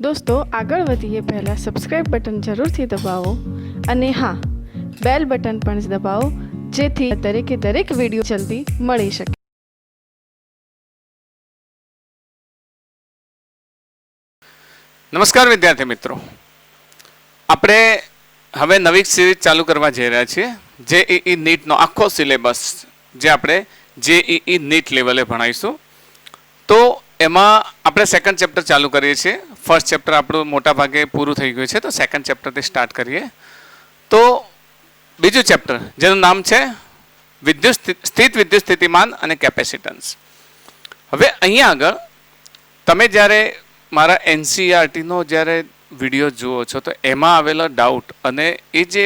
दोस्तों આગળ વધીએ પહેલાં સબસ્ક્રાઇબ બટન જરૂરથી દબાવો અને હા બેલ બટન પણ દબાવો જેથી દરેક વિડીયો જલ્દી મળી શકે. નમસ્કાર વિદ્યાર્થી મિત્રો, આપણે હવે નવી સિરીઝ ચાલુ કરવા જઈ રહ્યા છીએ. જેઈઈ નીટનો આખો સિલેબસ જે આપણે જેઈઈ નીટ લેવલે ભણાવીશું. તો એમાં આપણે સેકન્ડ ચેપ્ટર ચાલુ કરીએ છીએ. ફર્સ્ટ ચેપ્ટર આપણું મોટા ભાગે પૂરું થઈ ગયું છે, તો સેકન્ડ ચેપ્ટરથી સ્ટાર્ટ કરીએ. તો બીજું ચેપ્ટર જેનું નામ છે સ્થિત વિદ્યુત સ્થિતિમાન અને કેપેસિટન્સ. હવે અહીંયા આગળ તમે જ્યારે મારા એનસીઈઆરટીનો જ્યારે વિડીયો જુઓ છો તો એમાં આવેલા ડાઉટ અને એ જે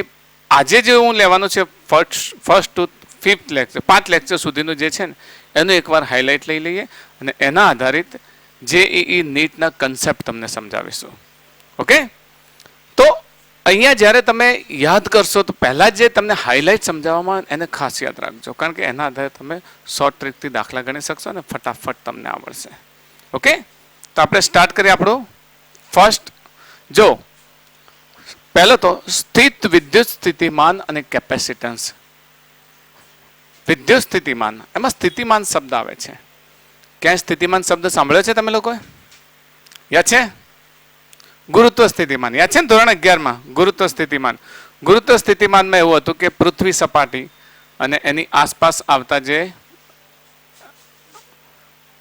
આજે જે હું લેવાનું છે first to fifth lecture 5 lecture સુધીનું જે છે ને એનું એકવાર હાઇલાઇટ લઈ લઈએ અને એના આધારિત જેઈઈ નીટના કન્સેપ્ટ તમને સમજાવીશું. ઓકે, તો અહીંયા જ્યારે તમે યાદ કરશો તો પહેલાં જે તમને હાઇલાઇટ સમજાવવામાં એને ખાસ યાદ રાખજો, કારણ કે એના આધારે તમે શોર્ટ ટ્રીકથી દાખલા ગણી શકશો અને ફટાફટ તમને આવડશે. ઓકે, તો આપણે સ્ટાર્ટ કરીએ આપણું ફર્સ્ટ. જો પહેલો તો સ્થિત વિદ્યુત સ્થિતિમાન અને કેપેસિટન્સ. વિદ્યુત સ્થિતિમાન, એમાં સ્થિતિમાન શબ્દ આવે છે. ક્યાંય સ્થિતિમાન શબ્દ સાંભળ્યો છે તમે લોકોએ? યાદ છે? ગુરુત્વ સ્થિતિમાન યાદ છે ને? ધોરણ 11માં ગુરુત્વ સ્થિતિમાન. ગુરુત્વ સ્થિતિમાનમાં એવું હતું કે પૃથ્વી સપાટી અને એની આસપાસ આવતા જે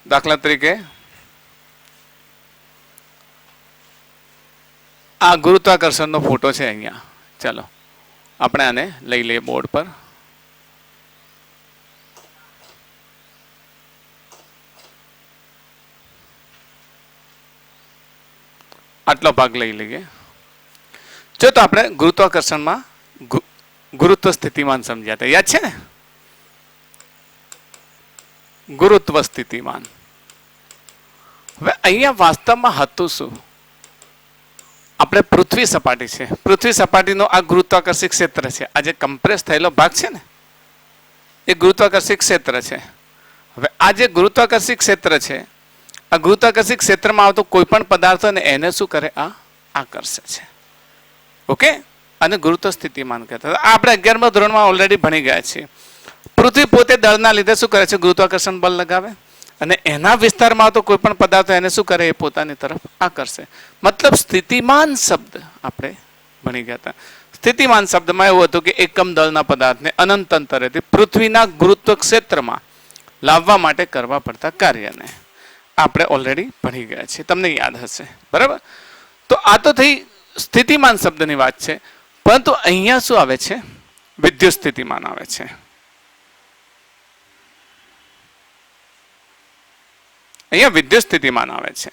દાખલા તરીકે આ ગુરુત્વાકર્ષણનો ફોટો છે અહીંયા. ચાલો આપણે આને લઈ લઈએ બોર્ડ પર. આટલો ભાગ લઈ લઈએ. જો તો આપણે ગુરુત્વાકર્ષણમાં ગુરુત્વ સ્થિતિમાન સમજ્યા હતા, યાદ છે ને? ગુરુત્વ સ્થિતિમાન. હવે અહીંયા વાસ્તવમાં હતું શું? આપણે પૃથ્વી સપાટી છે, પૃથ્વી સપાટીનો આ ગુરુત્વાકર્ષિત ક્ષેત્ર છે. આ જે કમ્પ્રેસ થયેલો ભાગ છે ને એ ગુરુત્વાકર્ષિત ક્ષેત્ર છે. હવે આ જે ગુરુત્વાકર્ષિત ક્ષેત્ર છે, આ ગુરુત્વાકર્ષિત ક્ષેત્રમાં આવતો કોઈ પણ પદાર્થ ને એને શું કરે? આ આકર્ષે છે. ઓકે, અને ગુરુત્વ સ્થિતિમાન કહેતા. આપણે 11મા ધોરણમાં ઓલરેડી ભણી ગયા છીએ. પૃથ્વી પોતે દળના લીધે શું કરે છે? ગુરુત્વાકર્ષણ બળ લગાવે અને એના વિસ્તારમાં આવતો કોઈ પણ પદાર્થ એને શું કરે? એ પોતાની તરફ આકર્ષે. મતલબ સ્થિતિમાન શબ્દ આપણે ભણી ગયા હતા. સ્થિતિમાન શબ્દમાં એવું હતું કે એકમ દળના પદાર્થને અનંત અંતરેથી પૃથ્વીના ગુરુત્વ ક્ષેત્રમાં લાવવા માટે કરવા પડતા કાર્યને આપણે ઓલરેડી ભણી ગયા છીએ, તમને યાદ હશે. બરાબર? તો આ તો થઈ સ્થિતિમાન શબ્દની વાત છે, પરંતુ અહીંયા શું આવે છે? વિદ્યુત સ્થિતિમાન આવે છે. અહીંયા વિદ્યુત સ્થિતિમાન આવે છે.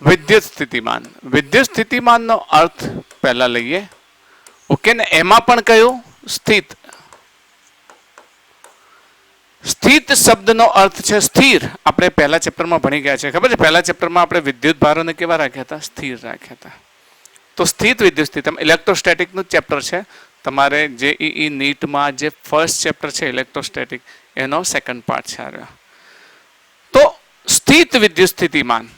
વિદ્યુત સ્થિતિમાન, વિદ્યુત સ્થિતિમાનનો અર્થ પહેલા લઈએ. ઓકે ને? એમાં પણ કયું? સ્થિત. સ્થિત શબ્દનો અર્થ છે સ્થિર. આપણે પહેલા ચેપ્ટરમાં ભણી ગયા છે, ખબર છે? પહેલા ચેપ્ટરમાં આપણે વિદ્યુત ભારોને કેવા રાખ્યા હતા? સ્થિર રાખ્યા હતા. તો સ્થિત વિદ્યુત સ્થિતિમાન ઇલેક્ટ્રોસ્ટેટિકનું ચેપ્ટર છે. તમારે જેઈઈ નીટમાં જે ફર્સ્ટ ચેપ્ટર છે ઇલેક્ટ્રોસ્ટેટિક, એનો સેકન્ડ પાર્ટ છે આ. તો સ્થિત વિદ્યુત સ્થિતિમાન,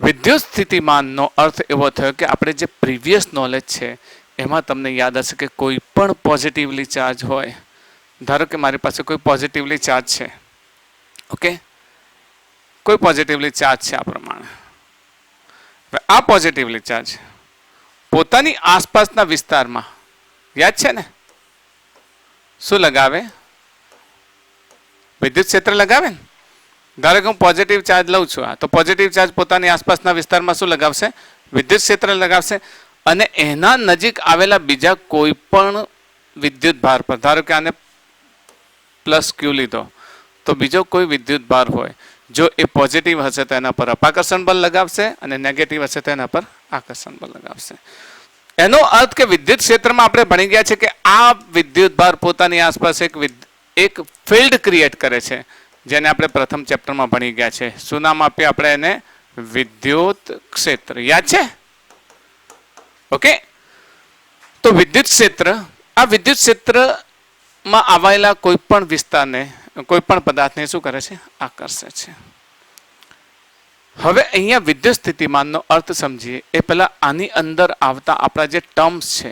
વિદ્યુત સ્થિતિમાનનો અર્થ એવો થયો કે આપણે જે પ્રીવિયસ નોલેજ છે એમાં તમને યાદ હશે કે કોઈ પણ પોઝિટિવલી ચાર્જ હોય. ધારો કે મારી પાસે કોઈ પોઝિટિવલી ચાર્જ છે. ઓકે, કોઈ પોઝિટિવલી ચાર્જ છે આ પ્રમાણે. આ પોઝિટિવલી ચાર્જ પોતાની આસપાસના વિસ્તારમાં, યાદ છે ને, શું લગાવે? વિદ્યુત ક્ષેત્ર લગાવે ને. ધારો કે હું પોઝિટિવ ચાર્જ લઉં છું, તો પોઝિટિવ ચાર્જ પોતાની આસપાસના વિસ્તારમાં શું લગાવશે? વિદ્યુત ક્ષેત્ર લગાવશે. અને એના નજીક આવેલા બીજા કોઈ પણ વિદ્યુત ભાર પર, ધારો કે આને પ્લસ ક્યુ લીધો, તો બીજો કોઈ વિદ્યુત ભાર હોય, જો એ પોઝિટિવ હશે તો એના પર અપાકર્ષણ બળ લગાવશે અને નેગેટિવ હશે તો એના પર આકર્ષણ બળ લગાવશે. એનો અર્થ કે વિદ્યુત ક્ષેત્રમાં આપણે ભણી ગયા છે કે આ વિદ્યુત ભાર પોતાની આસપાસ એક ફિલ્ડ ક્રિએટ કરે છે, જેને આપણે પ્રથમ ચેપ્ટરમાં ભણી ગયા છે. શું નામ આપીએ આપણે એને? વિદ્યુત ક્ષેત્ર. યાદ છે? ઓકે, તો વિદ્યુત ક્ષેત્ર, આ વિદ્યુત ક્ષેત્રમાં આવેલા કોઈ પણ વિસ્તારને કોઈ પણ પદાર્થને શું કરે છે? આકર્ષે છે. હવે અહીંયા વિદ્યુત સ્થિતિમાનનો અર્થ સમજીએ એ પહેલા આની અંદર આવતા આપણા જે ટર્મ્સ છે,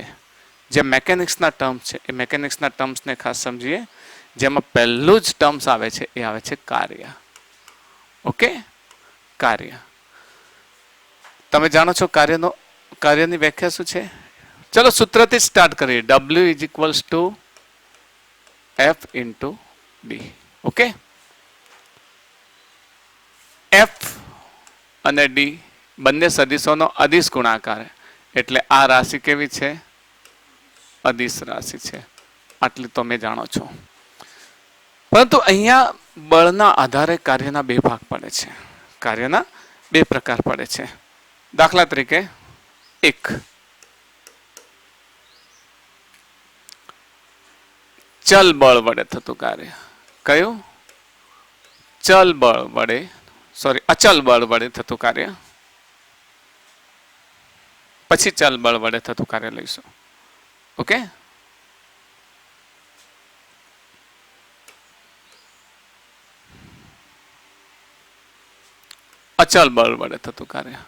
જે મેકેનિક્સના ટર્મ્સ છે, એ મેકેનિક્સના ટર્મ્સને ખાસ સમજીએ. જેમાં પહેલું જ ટર્મ્સ આવે છે એ આવે છે કાર્ય. ઓકે, કાર્ય. તમે જાણો છો કાર્યની વ્યાખ્યા શું છે? ચલો સૂત્રથી સ્ટાર્ટ કરીએ. W is equals two F into D. Okay, F અને D બંને સદિશોનો અદિશ ગુણાકાર, એટલે આ રાશિ કેવી છે? અદિશ રાશિ છે. આટલી તમે જાણો છો. પરંતુ અહીંયા બળના આધારે કાર્યના બે ભાગ પડે છે. કાર્યના બે પ્રકાર પડે છે. દાખલા તરીકે એક ચલ બળ વડે થતું કાર્ય. કયું? અચલ બળ વડે થતું કાર્ય. પછી ચલ બળ વડે થતું કાર્ય લઈશું. ઓકે, અચલ બળ વડે થતું કાર્ય.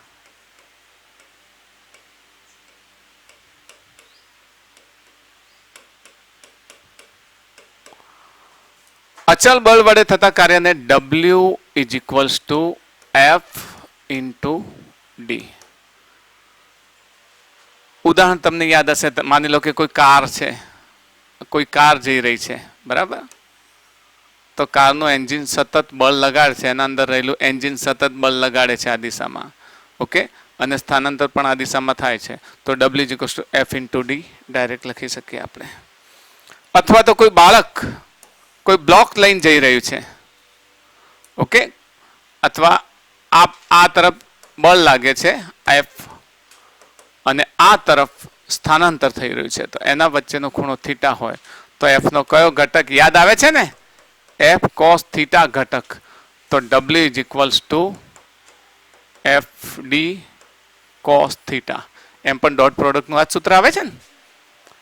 અચલ બળ વડે થતા કાર્યને W is equals two F into D. ઉદાહરણ તમને યાદ હશે. માની લો કે કોઈ કાર જઈ રહી છે, બરાબર? તો કારનું એન્જિન સતત બળ લગાડે છે, એના અંદર રહેલું એન્જિન સતત બળ લગાડે છે આ દિશામાં. ઓકે, અને સ્થાનાંતર પણ આ દિશામાં થાય છે. તો W is equals two F into D direct લખી શકીએ આપણે. અથવા તો કોઈ બાળક કોઈ બ્લોક લઈને જઈ રહ્યું છે, ઓકે, અથવા આ તરફ બળ લાગે છે F અને આ તરફ સ્થાનાંતર થઈ રહ્યું છે, તો એના વચ્ચેનો ખૂણો થીટા હોય તો F નો કયો ઘટક યાદ આવે છે ને? F cos થીટા ઘટક. તો W is equals to FD cos theta. એમ પણ ડોટ પ્રોડક્ટનું આ સૂત્ર આવે છે ને.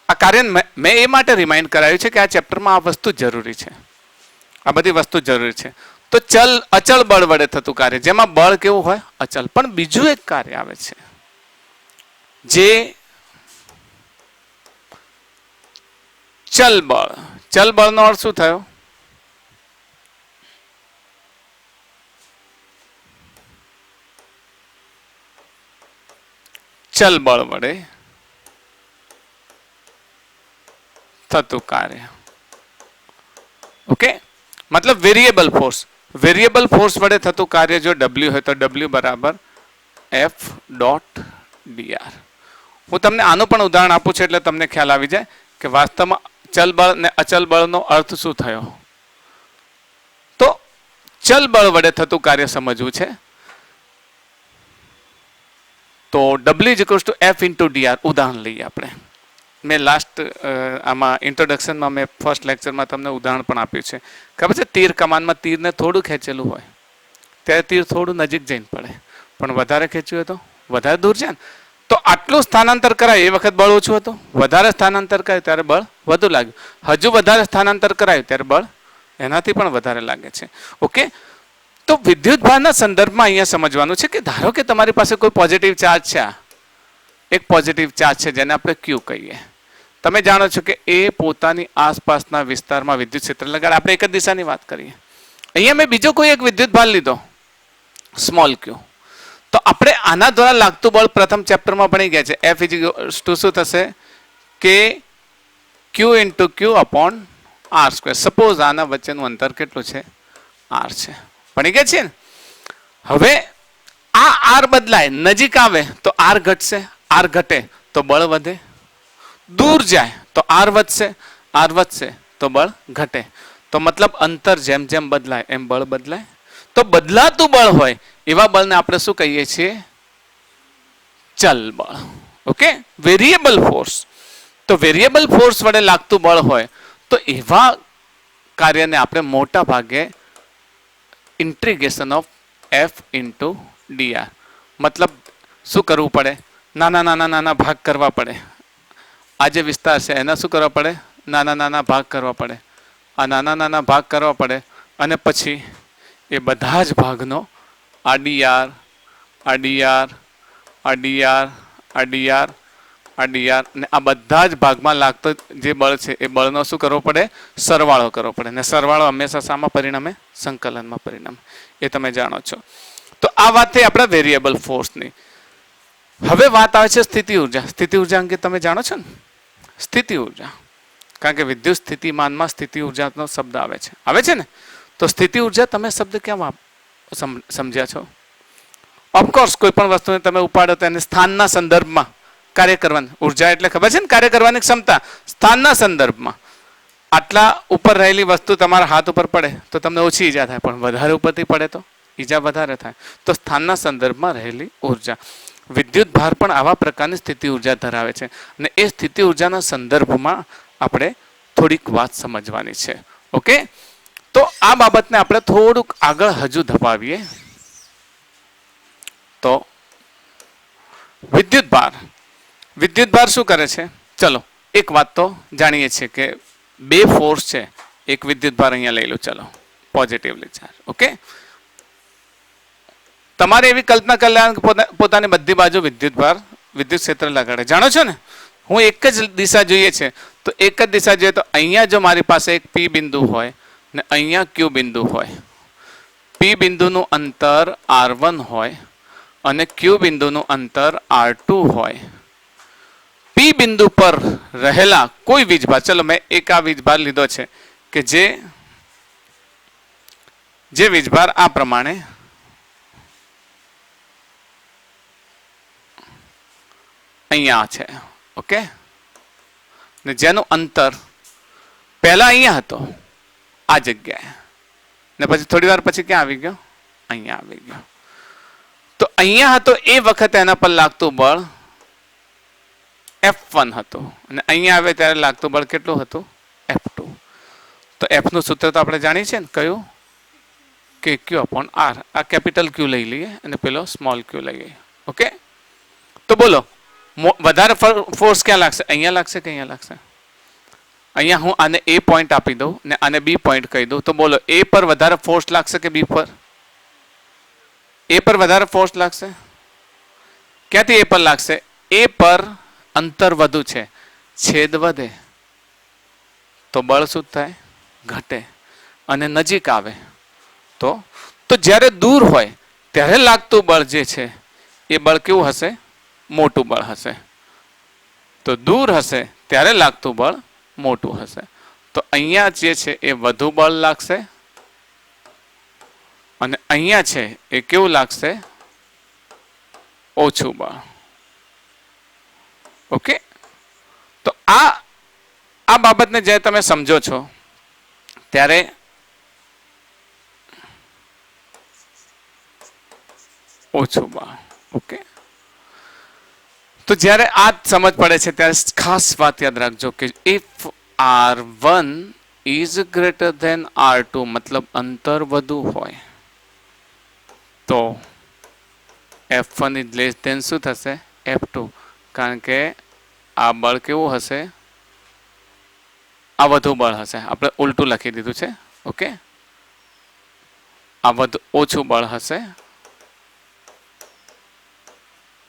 આ કાર્ય મેં એ માટે રિમાઇન્ડ કરાવ્યું છે કે આ ચેપ્ટરમાં આ વસ્તુ જરૂરી છે. આ બધી વસ્તુ જરૂરી છે. તો અચળ બળ વડે થતું કાર્ય, જેમાં બળ કેવું હોય? અચલ. પણ બીજું એક કાર્ય આવે છે જે ચલ બળ. ચલ બળનો અર્થ શું થયો? ચલ બળ વડે થતું કાર્ય. ઓકે, મતલબ વેરિયેબલ ફોર્સ. વેરિયેબલ ફોર્સ વડે થતું કાર્ય જો W હોય તો W બરાબર F ડોટ dr. હું તમને આનું પણ ઉદાહરણ આપું છું એટલે તમને ખ્યાલ આવી જાય કે વાસ્તવમાં ચલ બળ ને અચલ બળનો અર્થ શું થયો. તો ચલ બળ વડે થતું કાર્ય સમજવું છે તો W is equals two F into dr. ઉદાહરણ લઈએ આપણે. મેં લાસ્ટ આમાં ઇન્ટ્રોડક્શનમાં મેં ફર્સ્ટ લેક્ચરમાં તમને ઉદાહરણ પણ આપ્યું છે. ખબર છે, તીર કમાનમાં તીરને થોડું ખેંચેલું હોય ત્યારે તીર થોડું નજીક જઈને પડે, પણ વધારે ખેંચ્યું હોય તો વધારે દૂર જાય ને. તો આટલું સ્થાનાંતર કરાય એ વખત બળ ઓછું હતું, વધારે સ્થાનાંતર કરાય ત્યારે બળ વધુ લાગ્યું, હજુ વધારે સ્થાનાંતર કરાયું ત્યારે બળ એનાથી પણ વધારે લાગે છે. ઓકે, તો વિદ્યુત ભારના સંદર્ભમાં અહીંયા સમજવાનું છે કે ધારો કે તમારી પાસે કોઈ પોઝિટિવ ચાર્જ છે, એક પોઝિટિવ ચાર્જ છે જેને આપણે Q કહીએ. તમે જાણો છો કે એ પોતાની આસપાસના વિસ્તારમાં વિદ્યુત ક્ષેત્ર લગાડે. આપણે એક જ દિશાની વાત કરીએ. અહીંયા મેં બીજો કોઈ એક વિદ્યુત ભાર લીધો સ્મોલ Q. તો આપણે આના દ્વારા લાગતું બળ પ્રથમ ચેપ્ટરમાં ભણી ગયા છે. F ઇઝ ટુ શું થશે કે Q into Q upon R square. Suppose આના વચ્ચેનું અંતર કેટલું છે? R છે. ભણી ગયા છે ને. હવે આ R બદલાય, નજીક આવે તો R ઘટશે, R ઘટે તો બળ વધે, દૂર જાય તો R વધશે, R વધશે તો બળ ઘટે. તો મતલબ અંતર જેમ જેમ બદલાય એમ બળ બદલાય. તો બદલાતું બળ હોય એવા બળને આપણે શું કહીએ છીએ? ચલ બળ. Okay, variable force. તો વેરિયેબલ ફોર્સ વડે લાગતું બળ હોય તો એવા કાર્યને આપણે મોટા ભાગે integration of F into dr. મતલબ શું કરવું પડે? નાના ભાગ કરવા પડે. આ જે વિસ્તાર છે એના શું કરવા પડે? નાના ભાગ કરવા પડે. આ નાના નાના ભાગ કરવા પડે અને પછી એ બધા જ ભાગનો આડીઆર આડીઆર આડીઆર આડીઆર આડીઆર ને આ બધા જ ભાગમાં લાગતો જે બળ છે એ બળનો શું કરવો પડે? સરવાળો કરવો પડે. ને સરવાળો હંમેશા શામાં પરિણમે? સંકલનમાં પરિણમે. એ તમે જાણો છો. તો આ વાત થઈ આપણા વેરિયેબલ ફોર્સની. હવે વાત આવે છે સ્થિતિ ઉર્જા. સ્થિતિ ઉર્જા અંગે તમે જાણો છો ને? સ્થિતિ ઉર્જા, કારણ કે વિદ્યુત સ્થિતિમાનમાં સ્થિતિ ઉર્જાનો શબ્દ આવે છે ને? તો સ્થિતિ ઉર્જા તમે શબ્દ ક્યાં સમજ્યા છો? ઓફકોર્સ કોઈ પણ વસ્તુને તમે ઉપાડો તો એને સ્થાનના સંદર્ભમાં કાર્ય કરવાની ઉર્જા એટલે ખબર છે ને? કાર્ય કરવાની ક્ષમતા સ્થાનના સંદર્ભમાં. આટલા ઉપર રહેલી વસ્તુ તમારા હાથ ઉપર પડે તો તમને ઓછી ઈજા થાય, પણ વધારે ઉપરથી પડે તો ઈજા વધારે થાય. તો સ્થાનના સંદર્ભમાં રહેલી ઉર્જા. વિદ્યુત ભાર પણ આવા પ્રકારની સ્થિતિ ઉર્જા ધરાવે છે અને એ સ્થિતિ ઉર્જાના સંદર્ભમાં આપણે થોડીક વાત સમજવાની છે. ઓકે, તો આ બાબતને આપણે થોડુંક આગળ હજુ ધપાવીએ. તો વિદ્યુત ભાર શું કરે છે? ચલો એક વાત તો જાણીએ છીએ કે બે ફોર્સ છે. એક વિદ્યુત ભાર અહીંયા લઈ લો, ચલો પોઝિટિવલી ચાર્જ. ઓકે, તમારે એવી કલ્પના કરી લેવાની પોતાની બધી બાજુ વિદ્યુત ક્ષેત્ર લગાડે. જાણો છો ને, હું એક જ દિશા જોઈએ છે તો એક જ દિશા જોઈએ તો અહીંયા જો મારી પાસે એક પી બિંદુ હોય ને અહીંયા ક્યુ બિંદુ હોય, પી બિંદુનું અંતર R1 હોય અને ક્યુ બિંદુનું અંતર R2 હોય. પી બિંદુ પર રહેલા કોઈ વીજભાર, ચલો મેં એક આ વીજભાર લીધો છે કે જે વીજભાર આ પ્રમાણે અહીંયા છે. ઓકે, ને જેનું અંતર પહેલા અહીંયા હતો આ જગ્યાએ, ને પછી થોડી વાર પછી ક્યાં આવી ગયો? અહીંયા આવી ગયો. તો અહીંયા હતો એ વખતે એના પર લાગતું બળ F1 હતું અને અહીંયા આવે ત્યારે લાગતું બળ કેટલું હતું? F2. તો F નું સૂત્ર તો આપણે જાણીએ છીએ ને, કયું? કે Q/R. આ કેપિટલ Q લઈ લઈએ અને પેલો સ્મોલ Q લઈએ. ઓકે, તો બોલો વધારે ફોર્સ ક્યાં લાગશે? અહીંયા લાગશે કે અહીંયા લાગશે? અહીંયા હું આને A પોઈન્ટ આપી દઉં ને આને B પોઈન્ટ કહી દઉં તો બોલો A પર વધારે ફોર્સ લાગશે કે B પર? A પર વધારે ફોર્સ લાગશે. ક્યાંથી A પર લાગશે? A પર અંતર વધુ છે, છેદ વધે તો બળ શું થાય? ઘટે. અને નજીક આવે તો જ્યારે દૂર હોય ત્યારે લાગતું બળ જે છે એ બળ કેવું હશે? મોટું બળ હશે. તો દૂર હશે ત્યારે લાગતું બળ મોટું હશે. તો અહીંયા જે છે એ વધુ બળ લાગશે અને અહીંયા છે એ કેવું લાગશે? ઓછું બળ. ઓકે, તો આ બાબતને જ્યારે તમે સમજો છો ત્યારે ઓછું બળ. ઓકે, તો જ્યારે આ સમજ પડે છે ત્યારે ખાસ વાત યાદ રાખજો કે if R1 is greater than R2, મતલબ અંતર વધુ હોય તો F1 ઇઝ લેસ ધેન શું થશે? F2. કારણ કે આ બળ કેવું હશે? આ વધુ બળ હશે. આપણે ઉલટું લખી દીધું છે. ઓકે, આ ઓછું બળ હશે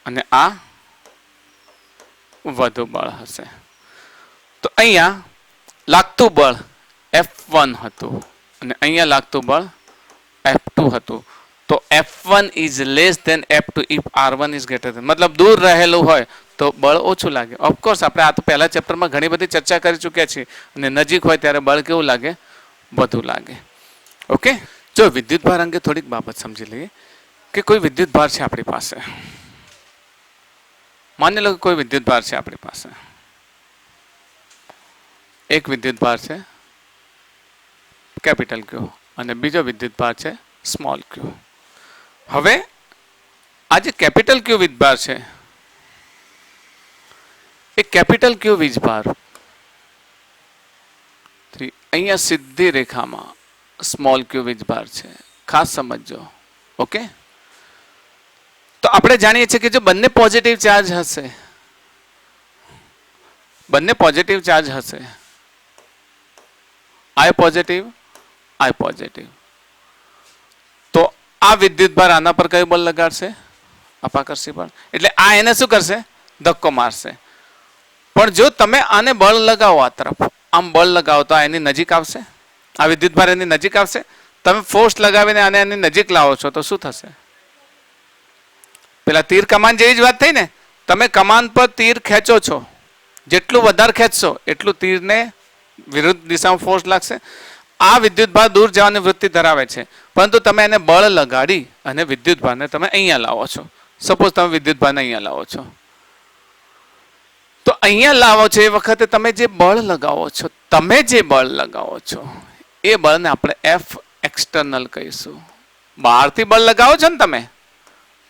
અને આ વધુ બળ હશે. તો અહીંયા લાગતું બળ F1 હતું અને અહીંયા લાગતું બળ F2 હતું. તો F1 is less than F2 if R1 is greater than, મતલબ દૂર રહેલું હોય તો બળ ઓછું લાગે. ઓફકોર્સ આપણે આ તો પહેલા ચેપ્ટરમાં ઘણી બધી ચર્ચા કરી ચૂક્યા છીએ. અને નજીક હોય ત્યારે બળ કેવું લાગે? વધુ લાગે. ઓકે, જો વિદ્યુત ભાર અંગે થોડીક બાબત સમજી લઈએ કે કોઈ વિદ્યુત ભાર છે આપણી પાસે. માની લો કે કોઈ વિદ્યુત ભાર છે આપણી પાસે. એક વિદ્યુત ભાર છે કેપિટલ Q અને બીજો વિદ્યુત ભાર છે સ્મોલ Q. હવે આ જે કેપિટલ Q વીજભાર છે એ કેપિટલ Q વીજભાર અહીંયા સીધી રેખામાં સ્મોલ Q વીજભાર છે. ખાસ સમજો. ઓકે, તો આપણે જાણીએ છીએ કે જો બંને પોઝિટિવ ચાર્જ હશે આઈ પોઝિટિવ. તો આ વિદ્યુતભાર આના પર કયું બળ લગાડશે? અપાકર્ષી બળ. એટલે આ એને શું કરશે? ધક્કો મારશે. પણ જો તમે આને બળ લગાવો, આ તરફ આમ બળ લગાવો, તો આ એની નજીક આવશે. આ વિદ્યુતભાર એની નજીક આવશે. તમે ફોર્સ લગાવીને આને એની નજીક લાવો છો તો શું થશે? પેલા તીર કમાન જેવી જ વાત થઈ ને. તમે કમાન પર તીર ખેંચો છો, જેટલું વધારે ખેંચશો એટલું તીરને વિરુદ્ધ દિશામાં ફોર્સ લાગશે. આ વિદ્યુતભાર દૂર જવાની વૃત્તિ ધરાવે છે, પરંતુ તમે એને બળ લગાડી અને વિદ્યુતભારને તમે અહીંયા લાવો છો. સપોઝ તમે વિદ્યુતભારને અહીંયા લાવો છો, તો અહીંયા લાવો છો એ વખતે તમે જે બળ લગાવો છો એ બળને આપણે એફ એક્સટર્નલ કહીશું. બહારથી બળ લગાવો છો ને તમે,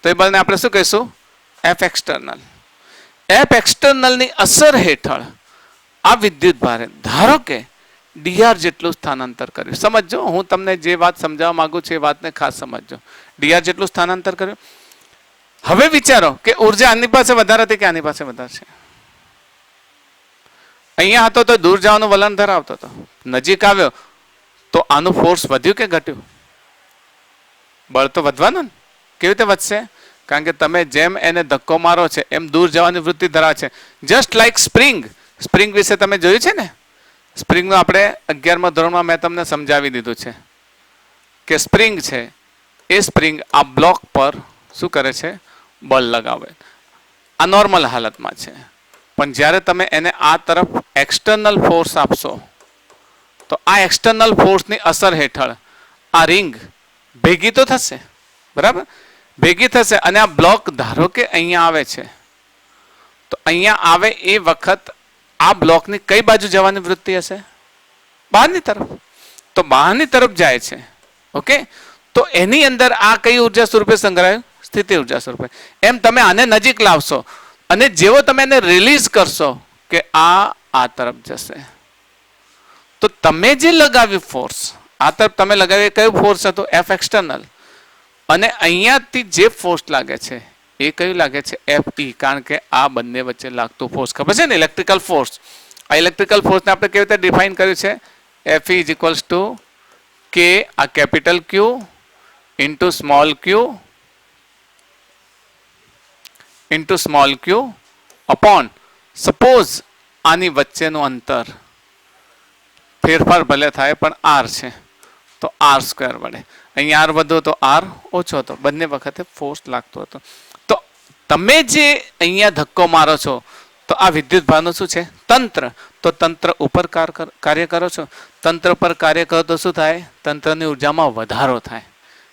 તો એ બળને આપણે શું કહીશું? F external. એફ એક્સટર્નલની અસર હેઠળ આ વિદ્યુતભારે ધારો કે ડીઆર જેટલું સ્થાનાંતર કર્યું. સમજો, હું તમને જે વાત સમજાવવા માંગુ છું એ વાતને ખાસ સમજજો. ડીઆર જેટલું સ્થાનાંતર કર્યું. હવે વિચારો કે ઉર્જા આની પાસે વધારે હતી કે આની પાસે વધારે છે? અહીંયા હતો તો દૂર જવાનું વલણ ધરાવતો હતો, નજીક આવ્યો તો આનું ફોર્સ વધ્યું કે ઘટ્યું? બળ તો વધવાનું ને. કેવી રીતે વધશે? કારણ કે તમે જેમ એને ધક્કો મારો છે એમ દૂર જવાની વૃત્તિ ધરાવે છે. જસ્ટ લાઈક સ્પ્રિંગ વિશે તમે જોયું છે ને. સ્પ્રિંગનું આપણે 11મા ધોરણમાં મેં તમને સમજાવી દીધું છે કે સ્પ્રિંગ છે એ સ્પ્રિંગ આ બ્લોક પર શું કરે છે? બળ લગાવે. આ નોર્મલ હાલતમાં છે. પણ જ્યારે તમે એને આ તરફ એક્સટર્નલ ફોર્સ આપશો તો આ એક્સટર્નલ ફોર્સની અસર હેઠળ આ રિંગ ભેગી તો થશે, બરાબર? ભેગી થશે અને આ બ્લોક ધારો કે અહીંયા આવે છે, તો અહીંયા આવે એ વખત આ બ્લોકની કઈ બાજુ જવાની વૃત્તિ હશે? બહારની તરફ. તો બહારની તરફ જાય છે. ઓકે, તો એની અંદર આ કઈ ઉર્જા સ્વરૂપે સંગ્રહાયું? સ્થિતિ ઉર્જા સ્વરૂપે. એમ તમે આને નજીક લાવશો અને જેવો તમે એને રિલીઝ કરશો કે આ તરફ જશે, તો તમે જે લગાવ્યું ફોર્સ, આ તરફ તમે લગાવ્યું કયું ફોર્સ હતું? F external. અને અહીંયાથી જે ફોર્સ લાગે છે એ કયું લાગે છે? એફ ઈ. કારણ કે આ બંને વચ્ચે લાગતું ફોર્સ ખબર છે ને, ઇલેક્ટ્રિકલ ફોર્સ. આ ઇલેક્ટ્રિકલ ફોર્સને આપણે કેવી રીતે ડિફાઇન કર્યું છે? F E is equals two કે આ કેપિટલ ક્યુ ઇન્ટુ સ્મોલ ક્યુ અપોન સપોઝ આની વચ્ચેનું અંતર ફેરફાર ભલે થાય પણ આર છે તો આર સ્ક્વેર વડે. અહીંયા આર વધુ તો આર ઓછો હતો, બંને વખતે ફોર્સ લાગતો હતો. તો તમે જે અહીંયા ધક્કો મારો છો તો આ વિદ્યુતભારનું શું છે? તંત્ર. તો તંત્ર ઉપર કાર્ય કરો છો, તંત્ર પર કાર્ય કરો તો શું થાય? તંત્રની ઉર્જામાં વધારો થાય.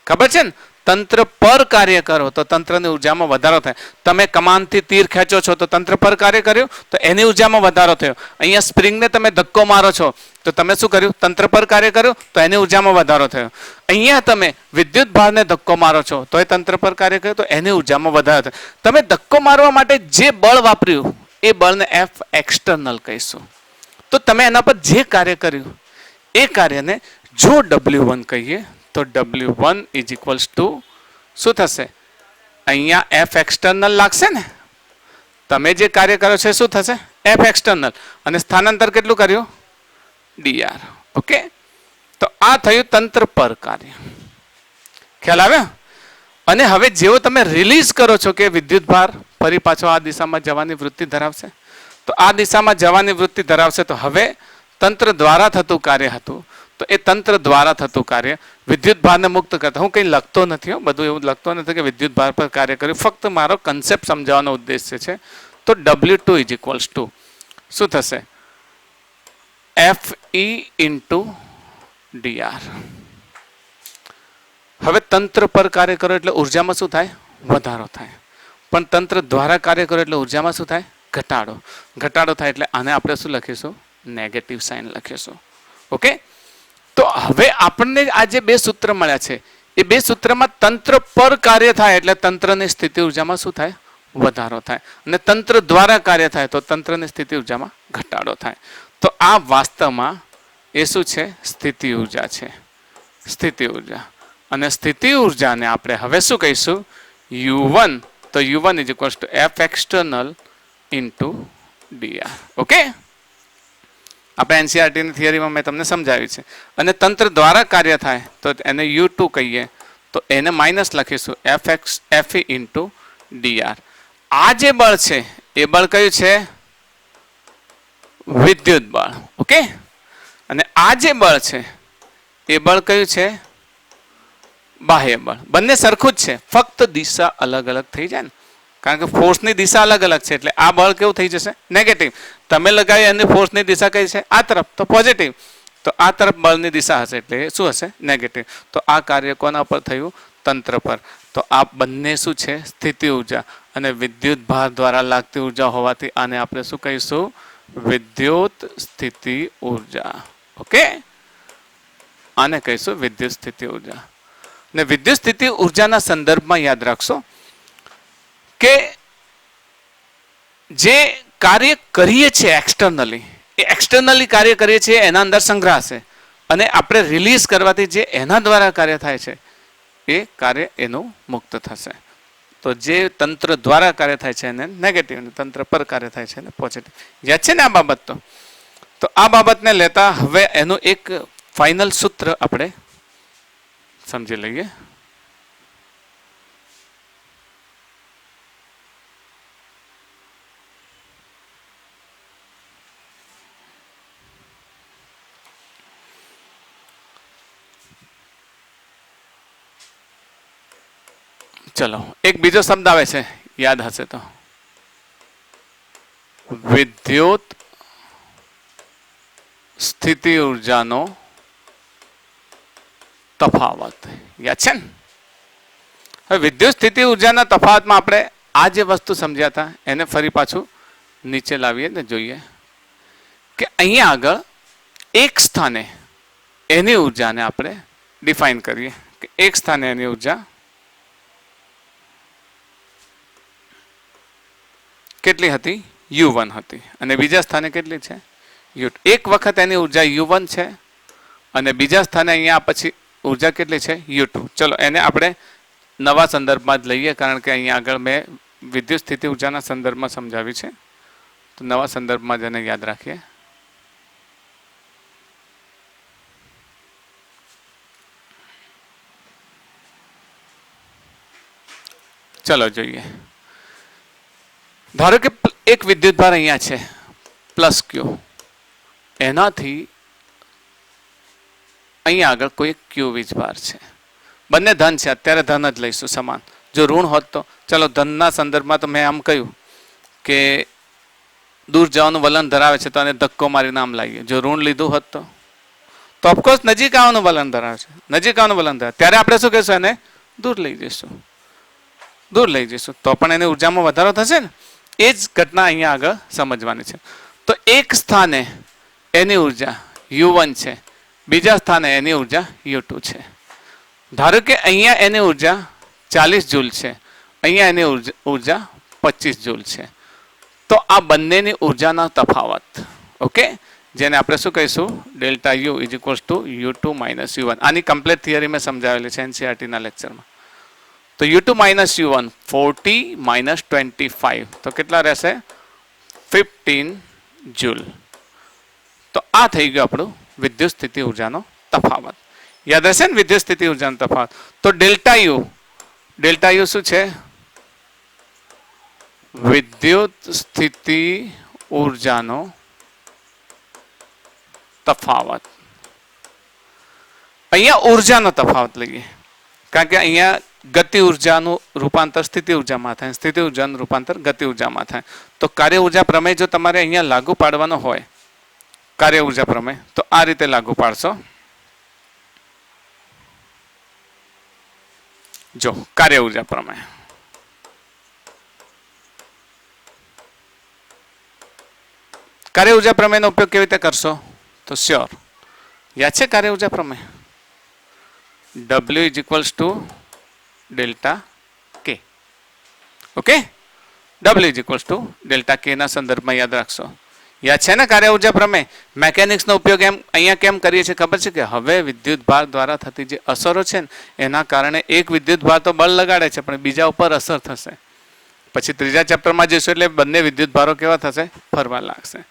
ખબર છે ને? તંત્ર પર કાર્ય કરો તો તંત્રની ઉર્જામાં વધારો થાય. તમે કમાનથી તીર ખેંચો છો તો તંત્ર પર કાર્ય કર્યું તો એની ઉર્જામાં વધારો થયો. અહીંયા સ્પ્રિંગને તમે ધક્કો મારો છો તો તમે શું કર્યું? તંત્ર પર કાર્ય કર્યું તો એની ઉર્જામાં વધારો થયો. અહીંયા તમે વિદ્યુત ભારને ધક્કો મારો છો તો એ તંત્ર પર કાર્ય કર્યું તો એની ઉર્જામાં વધારો થયો. તમે ધક્કો મારવા માટે જે બળ વાપર્યું એ બળને એફ એક્સટર્નલ કહીશું. તો તમે એના પર જે કાર્ય કર્યું એ કાર્યને જો W1 કહીએ તો W1 ઇઝ ઇક્વલ્સ ટુ શું થશે? અહીંયા એફ એક્સટર્નલ લાગશે ને. તમે જે કાર્ય કરો છો શું થશે? F external. અને સ્થાનાંતર કેટલું કર્યું? ડીઆર. ઓકે, તો આ થયું તંત્ર પર કાર્ય. ખ્યાલ આવ્યો? અને હવે જેવો તમે રિલીઝ કરો છો કે વિદ્યુત ભાર ફરી પાછો આ દિશામાં જવાની વૃત્તિ ધરાવશે, તો આ દિશામાં જવાની વૃત્તિ ધરાવશે તો હવે તંત્ર દ્વારા થતું કાર્ય હતું તો એ તંત્ર દ્વારા થતું કાર્ય વિદ્યુત ભારને મુક્ત કરતા. હું કંઈ લખતો નથી, બધું એવું લખતો નથી કે વિદ્યુત ભાર પર કાર્ય કર્યું, ફક્ત મારો કન્સેપ્ટ સમજાવવાનો ઉદ્દેશ્ય છે. તો W2 ઇઝ ઇક્વલ્સ ટુ શું થશે? એફ ઈ ઇન્ટુ ડીઆર. હવે તંત્ર પર કાર્ય કરો એટલે ઉર્જામાં શું થાય? વધારો થાય. પણ તંત્ર દ્વારા કાર્ય કરો એટલે ઉર્જામાં શું થાય? ઘટાડો. ઘટાડો થાય એટલે આને આપણે શું લખીશું? નેગેટિવ સાઇન લખીશું. ઓકે, તો હવે આપણને આ જે બે સૂત્ર મળ્યા છે એ બે સૂત્રમાં તંત્ર પર કાર્ય થાય એટલે તંત્રની સ્થિતિ ઉર્જામાં શું થાય? વધારો થાય. અને તંત્ર દ્વારા કાર્ય થાય તો તંત્રની સ્થિતિ ઉર્જામાં ઘટાડો થાય. તો આ વાસ્તવમાં એ શું છે? સ્થિતિ ઉર્જા છે. સ્થિતિ ઉર્જા. અને સ્થિતિ ઉર્જાને આપણે હવે શું કહીશું? U1. તો U1 is equals to f external into DR. Okay, આપણે એનસીઆરટીની થિયરીમાં મેં તમને સમજાવી છે. અને તંત્ર દ્વારા કાર્ય થાય તો એને U2 કહીએ, તો એને માઇનસ લખીશું Fe ઇન્ટુ dr. આ જે બળ છે એ બળ કયું છે? વિદ્યુત બળ. ઓકે. અને આ જે બળ છે એ બળ કયું છે? બાહ્ય બળ. બંને સરખું જ છે, ફક્ત દિશા અલગ અલગ થઈ જાય ને, કારણ કે ફોર્સની દિશા અલગ અલગ છે એટલે આ બળ કેવું થઈ જશે? નેગેટિવ. તમે લગાવી અને ફોર્સની દિશા કઈ છે? આ તરફ, તો પોઝિટિવ. તો આ તરફ બળની દિશા હશે એટલે શું હશે? નેગેટિવ. તો આ કાર્ય કોના પર થયું? તંત્ર પર. તો આ બંને શું છે? સ્થિતિ ઉર્જા. અને વિદ્યુત ભાર દ્વારા લાગતી ઉર્જા હોવાથી આને આપણે શું કહીશું? વિદ્યુત સ્થિતિ ઉર્જા. ઓકે, આને કહીશું વિદ્યુત સ્થિતિ ઉર્જા. ને વિદ્યુત સ્થિતિ ઉર્જાના સંદર્ભમાં યાદ રાખશો કે જે કાર્ય કરીએ છીએ એક્સટર્નલી, એ એક્સટર્નલી કાર્ય કરીએ છીએ એના અંદર સંગ્રહાશે, અને આપણે રિલીઝ કરવાથી જે એના દ્વારા કાર્ય થાય છે એ કાર્ય એનું મુક્ત થશે. તો જે તંત્ર દ્વારા કાર્ય થાય છે એને નેગેટિવ, અને તંત્ર પર કાર્ય થાય છે એને પોઝિટિવ. યાદ છે ને આ બાબત? તો આ બાબતને લેતા હવે એનું એક ફાઇનલ સૂત્ર આપણે સમજી લઈએ. ચલો, એક બીજો શબ્દ આવે છે, યાદ હશે તો, વિદ્યુત સ્થિતિ ઉર્જાનો તફાવત. યાદ છે ને? હવે વિદ્યુત સ્થિતિ ઉર્જાના તફાવતમાં આપણે આ જે વસ્તુ સમજ્યા હતા એને ફરી પાછું નીચે લાવીએ ને જોઈએ કે અહીંયા આગળ એક સ્થાને એની ઉર્જાને આપણે ડિફાઇન કરીએ કે એક સ્થાને એની ઉર્જા કેટલી હતી? U1 હતી. અને બીજા સ્થાને કેટલી છે? U2. એક વખત એની ઉર્જા U1 છે અને બીજા સ્થાને અહીંયા પછી ઉર્જા કેટલી છે? U2. ચલો એને આપણે નવા સંદર્ભમાં જ લઈએ, કારણ કે અહીંયા આગળ મેં વિદ્યુત સ્થિતિ ઉર્જાના સંદર્ભમાં સમજાવી છે, તો નવા સંદર્ભમાં જ એને યાદ રાખીએ. ચલો જોઈએ. ધારો કે એક વિદ્યુત ભાર અહીંયા છે પ્લસ ક્યુ, એનાથી અહીંયા આગળ કોઈ ક્યુ વીજભાર છે. બંને ધન છે, અત્યારે ધન જ લઈશું સમાન. જો ઋણ હોત તો ચલો ધનના સંદર્ભમાં તો મેં આમ કહ્યું કે દૂર જવાનું વલણ ધરાવે છે તો આને ધક્કો મારીને આમ લાવીએ. જો ઋણ લીધું હોત તો ઓફકોર્સ નજીક આવવાનું વલણ ધરાવે છે, નજીક આવવાનું વલણ ધરાવે, ત્યારે આપણે શું કહીશું? એને દૂર લઈ જઈશું, દૂર લઈ જઈશું, તો પણ એની ઉર્જામાં વધારો થશે ને. એ જ ઘટના અહીંયા આગળ સમજવાની છે. તો એક સ્થાને એની ઉર્જા U1 છે, બીજા સ્થાને એની ઉર્જા U2 છે. ધારો કે અહીંયા એની ઉર્જા 40 જૂલ છે, અહીંયા એની ઉર્જા 25 જૂલ છે. તો આ બંનેની ઉર્જાના તફાવત, ઓકે, જેને આપણે શું કહીશું? Delta U is equals two U2 minus U1. આની કમ્પ્લીટ થિયરી મેં સમજાવેલી છે એનસીઆરટીના લેક્ચરમાં. તો U2 માઇનસ U1 40 માઇનસ 25, તો કેટલા રહેશે? 15 જૂલ. તો આ થઈ ગયો આપણું વિદ્યુત સ્થિતિ ઉર્જાનો તફાવત. યાદ હશે ને વિદ્યુત સ્થિતિ ઉર્જાનો તફાવત? તો ડેલ્ટા U શું છે? વિદ્યુત સ્થિતિ ઉર્જાનો તફાવત. અહીંયા ઉર્જાનો તફાવત લઈએ, કારણ કે અહીંયા ગતિ ઉર્જાનું રૂપાંતર સ્થિતિ ઉર્જામાં થાય, સ્થિતિ ઉર્જાનું રૂપાંતર ગતિ ઉર્જામાં થાય. તો કાર્ય ઉર્જા પ્રમેય જો તમારે અહીંયા લાગુ પાડવાનો હોય, કાર્ય ઉર્જા પ્રમેય, તો આ રીતે લાગુ પાડશો. જો કાર્ય ઉર્જા પ્રમેય, કાર્ય ઉર્જા પ્રમેયનો ઉપયોગ કેવી રીતે કરશો? તો શ્યોર યાદ છે કાર્ય ઉર્જા પ્રમેય? W is equals to delta K. Okay, W is equals to delta K ના સંદર્ભમાં યાદ રાખશો. યાદ છે ને કાર્ય ઉર્જા પ્રમેય? મેકેનિક્સનો ઉપયોગ એમ અહીંયા કેમ કરીએ છીએ ખબર છે? કે હવે વિદ્યુત ભાર દ્વારા થતી જે અસરો છે ને એના કારણે એક વિદ્યુત ભાર તો બળ લગાડે છે પણ બીજા ઉપર અસર થશે. પછી ત્રીજા ચેપ્ટરમાં જઈશું એટલે બંને વિદ્યુત ભારો કેવા થશે? ફરવા લાગશે.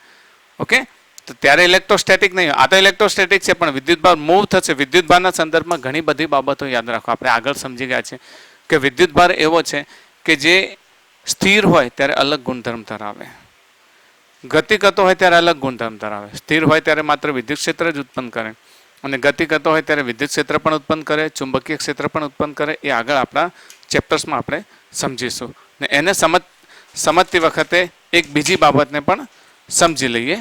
ઓકે, તો ત્યારે ઇલેક્ટ્રોસ્ટેટિક નહીં, આ તો ઇલેક્ટ્રોસ્ટેટિક છે, પણ વિદ્યુતભાર મૂવ થશે. વિદ્યુતભારના સંદર્ભમાં ઘણી બધી બાબતો યાદ રાખો. આપણે આગળ સમજી ગયા છે કે વિદ્યુતભાર એવો છે કે જે સ્થિર હોય ત્યારે અલગ ગુણધર્મ ધરાવે, ગતિ કરતો હોય ત્યારે અલગ ગુણધર્મ ધરાવે. સ્થિર હોય ત્યારે માત્ર વિદ્યુત ક્ષેત્ર જ ઉત્પન્ન કરે, અને ગતિ કરતો હોય ત્યારે વિદ્યુત ક્ષેત્ર પણ ઉત્પન્ન કરે, ચુંબકીય ક્ષેત્ર પણ ઉત્પન્ન કરે. એ આગળ આપણા ચેપ્ટર્સમાં આપણે સમજીશું. ને એને સમજતી વખતે એક બીજી બાબતને પણ સમજી લઈએ.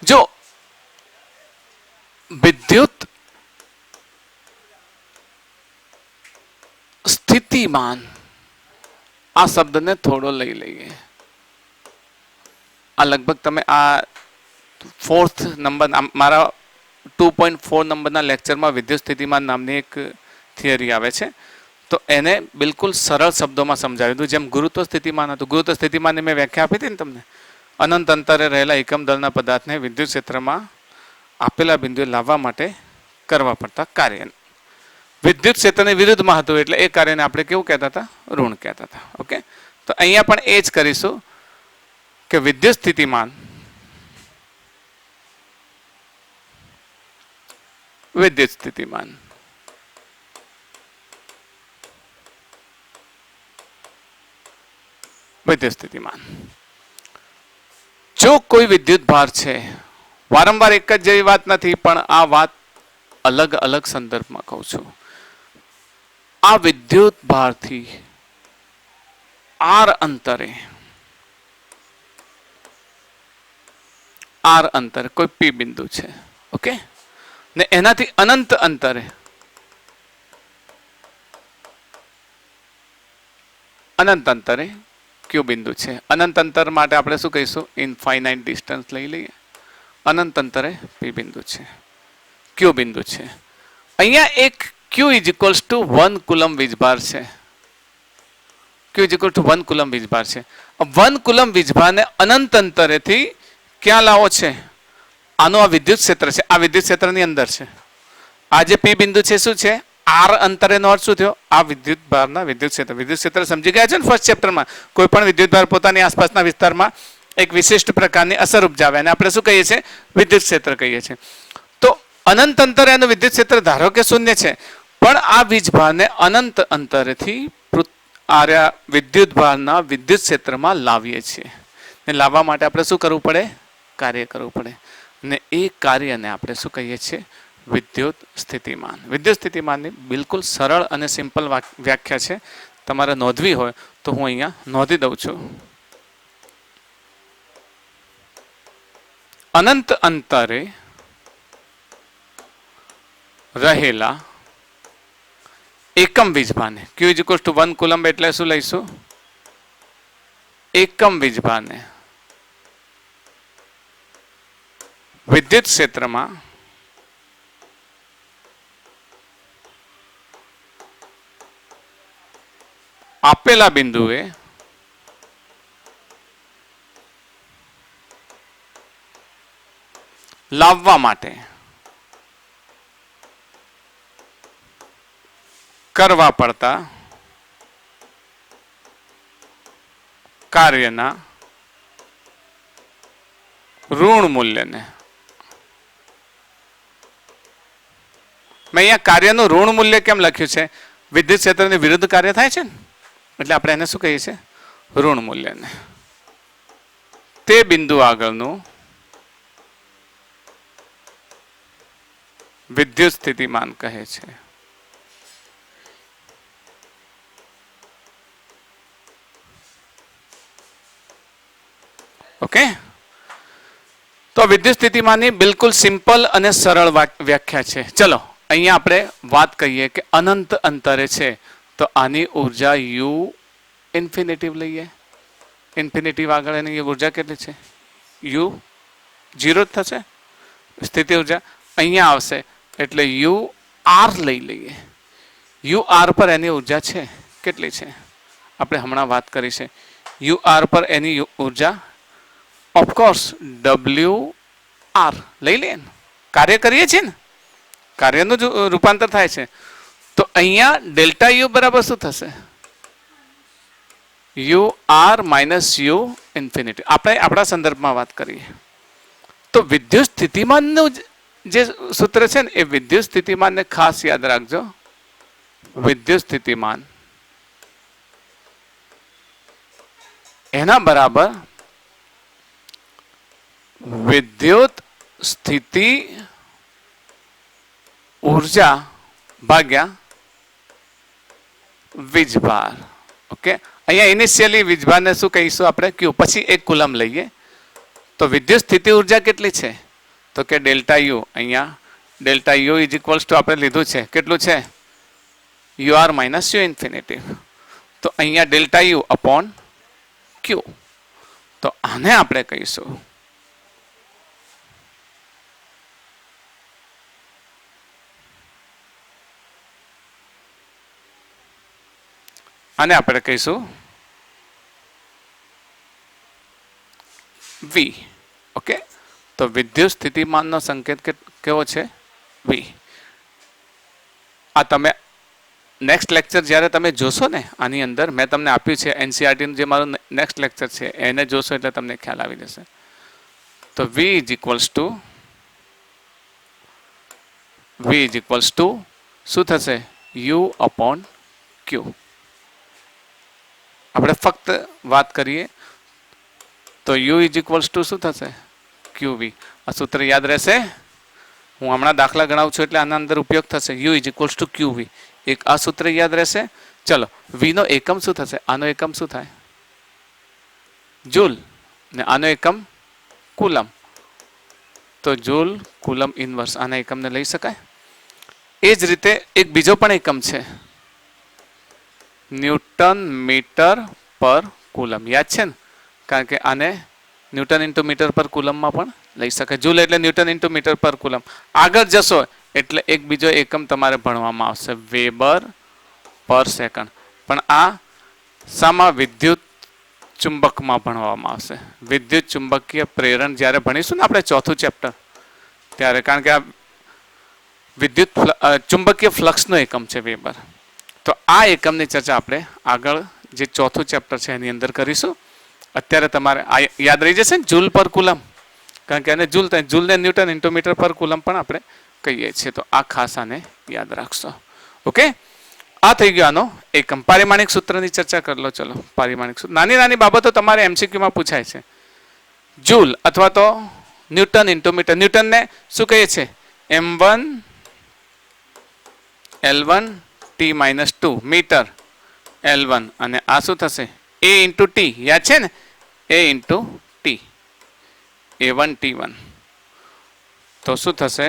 જો વિદ્યુત સ્થિતિમાન આ શબ્દને થોડો લઈ લઈએ. આ લગભગ તમે આ 4th નંબર મારા 2.4 નંબરના લેક્ચરમાં વિદ્યુત સ્થિતિમાન નામની એક થિયરી આવે છે, તો એને બિલકુલ સરળ શબ્દોમાં સમજાવી દીધું. જેમ ગુરુત્વ સ્થિતિમાન હતું, ગુરુત્વ સ્થિતિમાનની મેં વ્યાખ્યા આપી હતી ને તમને. અનંત અંતરે રહેલા એકમ દળના પદાર્થને વિદ્યુત ક્ષેત્રમાં આપેલા બિંદુએ લાવવા માટે કરવા પડતા કાર્ય વિદ્યુત ક્ષેત્રની વિરુદ્ધમાં હતું, એટલે એ કાર્યને આપણે કેવું કહેતા હતા? ઋણ કહેતા હતા. ઓકે, તો અહીંયા પણ એ જ કરીશું કે વિદ્યુત સ્થિતિમાન વિદ્યુત સ્થિતિમાન વિદ્યુત સ્થિતિમાન જો કોઈ વિદ્યુત ભાર છે, વારંવાર એક જ જેવી વાત નથી, પણ આ વાત અલગ અલગ સંદર્ભમાં કહું છું. આ વિદ્યુત ભારથી આર અંતરે કોઈ પી બિંદુ છે, ઓકે, ને એનાથી અનંત અંતરે ક્યુ બિંદુ છે. અનંત અંતર માટે આપણે શું કહીશું? ઇનફાઇનાઇટ ડિસ્ટન્સ લઈ લઈએ. અનંત અંતરે પી બિંદુ છે, ક્યુ બિંદુ છે. અહીંયા એક Q = 1 કુલમ વીજભાર છે. Q = 1 કુલમ વીજભાર છે. 1 કુલમ વીજભારને અનંત અંતરેથી ક્યાં લાવો છે? આનું આ વિદ્યુત ક્ષેત્ર છે, આ વિદ્યુત ક્ષેત્રની અંદર છે. આ જે પી બિંદુ છે શું છે? આર અંતરેનો અર્થ શું થયો? આ વિદ્યુત ભારના વિદ્યુત ક્ષેત્ર સમજી ગયા છે ને ફર્સ્ટ ચેપ્ટરમાં. કોઈ પણ વિદ્યુત ભાર પોતાની આસપાસના વિસ્તારમાં એક વિશિષ્ટ પ્રકારની અસર ઉપજાવે અને આપણે શું કહીએ છીએ? વિદ્યુત ક્ષેત્ર કહીએ છીએ. તો અનંત અંતરે એનું વિદ્યુત ક્ષેત્ર ધારો કે શૂન્ય છે, પણ આ વીજભારને અનંત અંતરેથી વિદ્યુત ભારના વિદ્યુત ક્ષેત્રમાં લાવીએ છીએ. ને લાવવા માટે આપણે શું કરવું પડે? કાર્ય કરવું પડે. ને એ કાર્યને આપણે શું કહીએ છીએ? વિદ્યુત સ્થિતિમાન. વિદ્યુત સ્થિતિમાનની બિલકુલ સરળ અને સિમ્પલ વ્યાખ્યા છે. તમારે નોંધવી હોય તો હું અહીંયા નોંધી દઉં છું. અનંત અંતરે રહેલા એકમ વીજભારને Q = 1 કુલમ એટલે શું લઈશું? એકમ વીજભારને વિદ્યુત ક્ષેત્રમાં આપેલા બિંદુએ લાવવા માટે કરવા પડતા કાર્યના ઋણ મૂલ્યને મેં અહીંયા કાર્યનું ઋણ મૂલ્ય કેમ લખ્યું છે? વિદ્યુત ક્ષેત્રની વિરુદ્ધ કાર્ય થાય છે ને, એટલે આપણે એને શું કહીએ છીએ? ઋણ મૂલ્યને. તે બિંદુ આગળનું વિદ્યુત સ્થિતિમાન કહે છે. ઓકે, તો વિદ્યુત સ્થિતિમાનની બિલકુલ સિમ્પલ અને સરળ વ્યાખ્યા છે. ચલો અહીંયા આપણે વાત કહીએ કે અનંત અંતરે છે, તો આની ઉર્જા U ઇન્ફિનિટિવ લઈએ. ઇન્ફિનિટિવ આગળ એની ઉર્જા કેટલી છે? U 0 જ થશે સ્થિતિ ઉર્જા. અહીંયા આવશે એટલે UR લઈ લઈએ. UR પર એની ઉર્જા છે કેટલી છે? આપણે હમણાં વાત કરી છે. UR પર એની ઉર્જા ઓફકોર્સ WR લઈ લઈએ ને, કાર્ય કરીએ છીએ ને, કાર્યનું જ રૂપાંતર થાય છે. તો અહીંયા ડેલ્ટા U બરાબર શું થશે? UR - infinity. આપણે આપણા સંદર્ભમાં વાત કરીએ તો વિદ્યુત સ્થિતિમાનનું જે સૂત્ર છે ને એ વિદ્યુત સ્થિતિમાનને ખાસ યાદ રાખજો. વિદ્યુત સ્થિતિમાન એના બરાબર વિદ્યુત સ્થિતિ ઉર્જા ભાગ્યા વીજભાર. ઓકે, અહીંયા ઇનિશિયલી વીજભારને શું કહીશું આપણે? ક્યુ. પછી એક કુલમ લઈએ તો વિદ્યુત સ્થિતિ ઉર્જા કેટલી છે? તો કે ડેલ્ટા યુ. અહીંયા delta you is equals two આપણે લીધું છે કેટલું છે? You are minus you infinity. તો અહીંયા ડેલ્ટા યુ અપોન ક્યુ. તો આને આપણે કહીશું વી. ઓકે, તો વિદ્યુત સ્થિતિમાનનો સંકેત કેવો છે? વી. આ તમે નેક્સ્ટ લેક્ચર જ્યારે તમે જોશો ને આની અંદર મેં તમને આપ્યું છે એનસીઆરટીનું જે મારું નેક્સ્ટ લેક્ચર છે એને જોશો એટલે તમને ખ્યાલ આવી જશે. તો વી ઇઝ ઇક્વલ્સ ટુ શું થશે? યુ અપોન ક્યુ. આપણે ફક્ત વાત કરીએ તો યુ ઇઝ ઇક્વલ્સ ટુ શું થશે? ક્યુ વી. આ સૂત્ર યાદ રહેશે. હું હમણાં દાખલા ગણાવું છું એટલે આના અંદર ઉપયોગ થશે. યુ ઇઝ ઇક્વલ્સ ટુ ક્યુ વી. એક આ સૂત્ર યાદ રહેશે. ચલો, વી નો એકમ શું થશે? આનો એકમ શું થાય? જૂલ. ને આનો એકમ કુલમ. તો જૂલ કુલમ ઇનવર્સ. આના એકમને લઈ શકાય. એ જ રીતે એક બીજો પણ એકમ છે, ન્યૂટન મીટર પર કુલમ. યાદ છે ને? કારણ કે આને ન્યૂટન ઇન્ટુ મીટર પર કુલમમાં પણ લઈ શકાય. જૂલ એટલે ન્યૂટન ઇન્ટુ મીટર પર કુલમ. આગળ જશો એટલે એક બીજો એકમ તમારે ભણવામાં આવશે, વેબર પર સેકન્ડ. પણ આ શામાં? વિદ્યુત ચુંબકમાં ભણવામાં આવશે. વિદ્યુત ચુંબકીય પ્રેરણ જ્યારે ભણીશું ને આપણે ચોથું ચેપ્ટર ત્યારે, કારણ કે આ વિદ્યુત ચુંબકીય ફ્લક્સનો એકમ છે વેબર. તો આ એકમની ચર્ચા આપણે આગળ જે ચોથું ચેપ્ટર છે એની અંદર કરીશું. અત્યારે તમારે આ યાદ રહી જશે ને, જૂલ પર કુલમ. કારણ કે એને જૂલને ન્યૂટન ઇન્ટુ મીટર પર કુલમ પણ આપણે કહીએ છીએ. તો આ ખાસ આને યાદ રાખશો. ઓકે, આ થઈ ગયો આનો એકમ. પારિમાણિક સૂત્રની ચર્ચા કરી લો. ચલો, પારિમાણિક સૂત્ર. નાની નાની બાબતો તમારે એમસીક્યુમાં પૂછાય છે. જૂલ અથવા તો ન્યૂટન ઇન્ટુ મીટર. ન્યૂટનને શું કહીએ છીએ? M1 L1 T-2 metre L1. અને આ શું થશે? A into T. યાદ છે ને? A into T. A1 T1. તો શું થશે?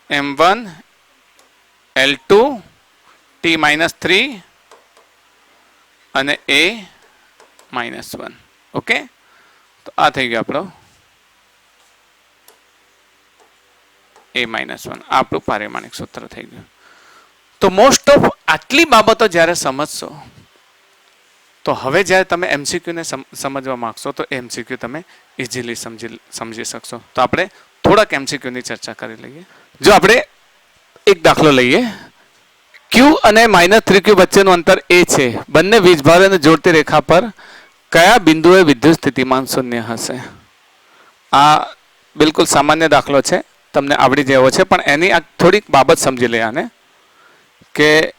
M1 L2 T-3 અને A-1. ઓકે, તો આ થઈ ગયો આપણો A-1. આ આપણું પારિમાણિક સૂત્ર થઈ ગયું. તો મોસ્ટ ઓફ આટલી બાબતો જ્યારે સમજશો તો હવે જ્યારે તમે એમસીક્યુને સમજવા માંગશો તો એમસીક્યુ તમે ઇઝીલી સમજી શકશો. તો આપણે થોડાક એમસીક્યુની ચર્ચા કરી લઈએ. જો આપણે એક દાખલો લઈએ. ક્યુ અને -3Q વચ્ચેનું અંતર એ છે. બંને વીજભારોને જોડતી રેખા પર કયા બિંદુએ વિદ્યુત સ્થિતિમાન શૂન્ય હશે? આ બિલકુલ સામાન્ય દાખલો છે, તમને આવડી જેવો છે, પણ એની આ થોડીક બાબત સમજી લે આને કે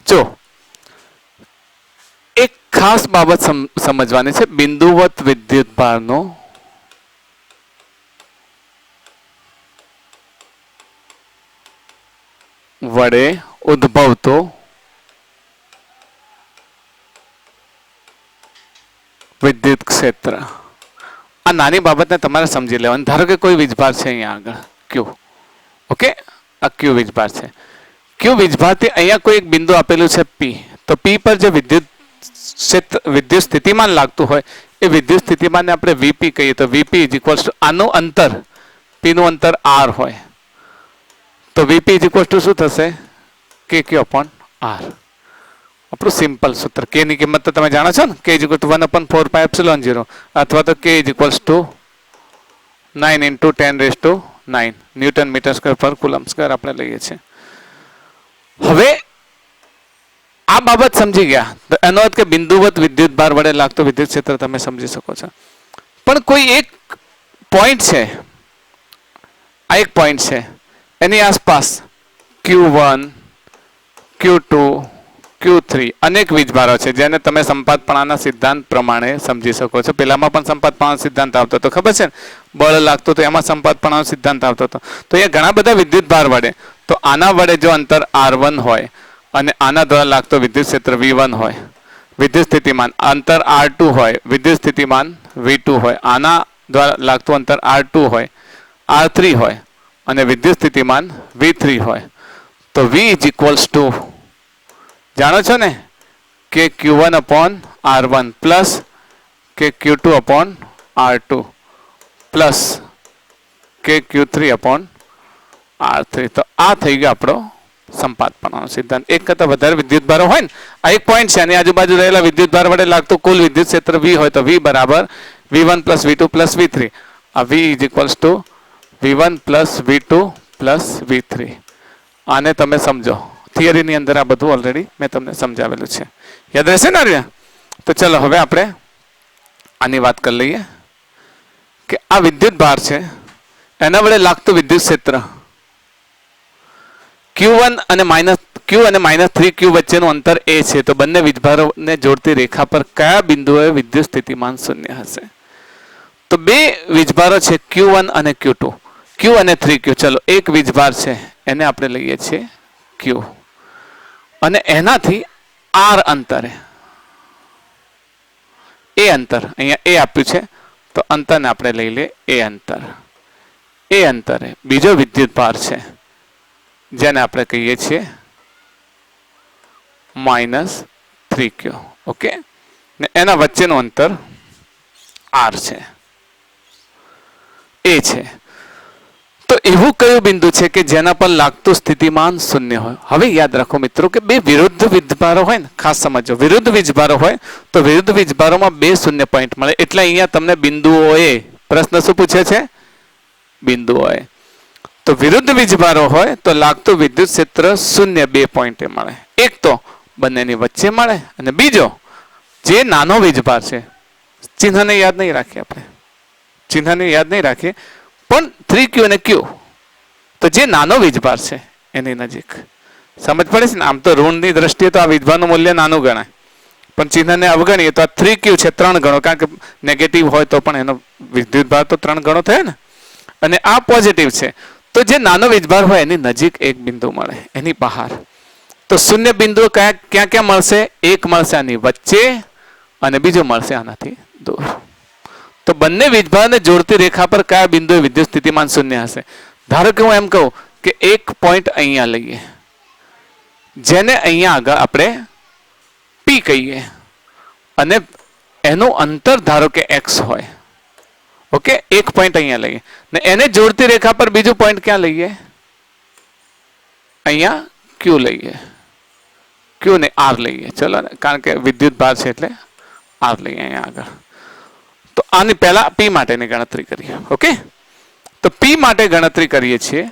જો એક ખાસ બાબત સમજવાની છે. બિંદુવત વિદ્યુત ભારનો વડે ઉદ્ભવતો વિદ્યુત ક્ષેત્ર. આ નાની બાબતને તમારે સમજી લેવાની. ધારો કે કોઈ વીજભાર છે અહીંયા આગળ ક્યુ. ઓકે, આ ક્યુ વીજભાર છે. ક્યુ વીજભારથી અહીંયા કોઈ એક બિંદુ આપેલું છે પી. તો પી પર જે વિદ્યુત સ્થિતિમાન લાગતું હોય એ વિદ્યુત સ્થિતિમાનને આપણે વીપી કહીએ. તો વીપી ઇઝ ઇક્વલ્સ ટુ આનું અંતર, પી નું અંતર આર હોય તો વીપી ઇઝ ઇક્વલ્સ ટુ શું થશે? કે ક્યુ અપોન આર. આપણું સિમ્પલ સૂત્ર. કે ની કિંમત તો તમે જાણો છો ને, કે ઇઝ ઇક્વલ ટુ 1/4πε0 અથવા તો કે is equals to 9 × 10⁻⁹ 9 newton metre square પર કુલમ સ્ક્વેર આપણે લઈએ છીએ. હવે આ બાબત સમજી ગયા તો એનો અર્થ કે બિંદુવત વિદ્યુત ભાર વડે લાગતો વિદ્યુત ક્ષેત્ર તમે સમજી શકો છો. પણ કોઈ એક પોઈન્ટ છે, આ એક પોઈન્ટ છે, એની આસપાસ Q1 Q2 Q3 અનેક વીજભારો છે જેને તમે સંપાતપણાના સિદ્ધાંત પ્રમાણે સમજી શકો છો. પેલામાં પણ સંપાતપણાનો સિદ્ધાંત આવતો હતો, ખબર છે ને, બળ લાગતો તો એમાં સંપાતપણાનો સિદ્ધાંત આવતો હતો. તો એ ઘણા બધા વિદ્યુત ભાર વડે, તો આના વડે જો અંતર R1 હોય અને આના દ્વારા લાગતો વિદ્યુત ક્ષેત્ર V1 હોય, વિદ્યુત સ્થિતિમાન અંતર R2 હોય, વિદ્યુત સ્થિતિમાન V2 હોય, આના દ્વારા લાગતું અંતર R2 હોય, R3 હોય અને વિદ્યુત સ્થિતિમાન V3 હોય, તો V ઇઝ ઇક્વલ્સ ટુ જાણો છો ને કે Q1 અપોન R1 પ્લસ કે Q2 અપોન R2 પ્લસ કે Q3 અપોન R3. તો આ થઈ ગયો આપણો સંપાતપણાનો સિદ્ધાંત. એક કરતા વધારે વિદ્યુત ભારો હોય ને, આ એક પોઈન્ટ છે, અને આજુબાજુ રહેલા વિદ્યુત ભાર વડે લાગતું કુલ વિદ્યુત ક્ષેત્ર V હોય તો V બરાબર V1 plus V2 plus V3. આ V is equals two V1 plus V2 plus V3. આને તમે સમજો, થિયરીની અંદર આ બધું ઓલરેડી મેં તમને સમજાવેલું છે, યાદ રહેશે ને આર્ય? તો ચલો હવે આપણે આની વાત કરી લઈએ કે આ વિદ્યુત ભાર છે, એના વડે લાગતું વિદ્યુત ક્ષેત્ર Q1 અને Q અને -3Q વચ્ચેનું અંતર એ છે. તો બંને વીજભારોને જોડતી રેખા પર કયા બિંદુએ વિદ્યુત સ્થિતિમાન શૂન્ય હશે? તો બે વીજભારો છે Q1 અને Q2, Q અને 3Q. ચલો એક વીજભાર છે એને આપણે લઈએ છીએ Q અને એનાથી R અંતરે, એ અંતર અહીંયા એ આપ્યું છે તો અંતરને આપણે લઈ લઈએ એ અંતર. એ અંતરે બીજો વિદ્યુત ભાર છે જેને આપણે કહીએ છીએ -3Q. ઓકે, ને એના વચ્ચેનું અંતર R છે, એ છે. તો એવું કયું બિંદુ છે કે જેના પર લાગતું સ્થિતિમાન શૂન્ય હોય? હવે યાદ રાખો મિત્રો કે બે વિરુદ્ધ વીજભારો હોય ને, ખાસ સમજો, વિરુદ્ધ વીજભારો હોય તો વિરુદ્ધ વીજભારોમાં બે શૂન્ય પોઈન્ટ મળે. એટલે અહીંયા તમને બિંદુઓએ, પ્રશ્ન શું પૂછે છે? બિંદુઓએ. તો વિરુદ્ધ વીજભારો હોય તો લાગતું વિદ્યુત ક્ષેત્ર શૂન્ય બે પોઈન્ટે મળે. એક તો બંનેની વચ્ચે મળે અને બીજો જે નાનો વીજભાર છે, ચિહ્નને યાદ નહીં રાખીએ આપણે, ચિહ્નને યાદ નહીં રાખીએ, પણ 3Q અને Q, તો જે નાનો વીજભાર છે એની નજીક. સમજ પડે છે ને? આમ તો ઋણની દ્રષ્ટિએ તો આ વીજભારનું મૂલ્ય નાનું ગણાય, પણ ચિહ્નને અવગણીએ તો આ 3Q છે 3 ગણો, કારણ કે નેગેટિવ હોય તો પણ એનો વિદ્યુત ભાર તો 3 ગણો થયો ને, અને આ પોઝિટિવ છે. તો જે નાનો વીજભાર હોય એની નજીક એક બિંદુ મળે, એની બહાર. તો શૂન્ય બિંદુ ક્યાં ક્યાં મળશે? એક મળશે આની વચ્ચે અને બીજો મળશે આનાથી દૂર. તો બંને વીજભારને જોડતી રેખા પર કયા બિંદુએ વિદ્યુત સ્થિતિમાન શૂન્ય હશે? ધારો કે હું એમ કહું કે એક પોઈન્ટ અહીંયા લઈએ, જેને અહીંયા આગળ આપણે P કહીએ, અને એનું અંતર ધારો કે X હોય. ઓકે, એક પોઈન્ટ અહીંયા લઈએ ને એને જોડતી રેખા પર બીજું પોઈન્ટ ક્યાં લઈએ? અહીંયા Q લઈએ, Q ને R લઈએ. ચલો ને, કારણ કે વિદ્યુત ભાર છે એટલે R લઈએ અહીંયા આગળ. તો આની પહેલા P માટેની ગણતરી કરીએ. ઓકે, તો P માટે ગણતરી કરીએ છીએ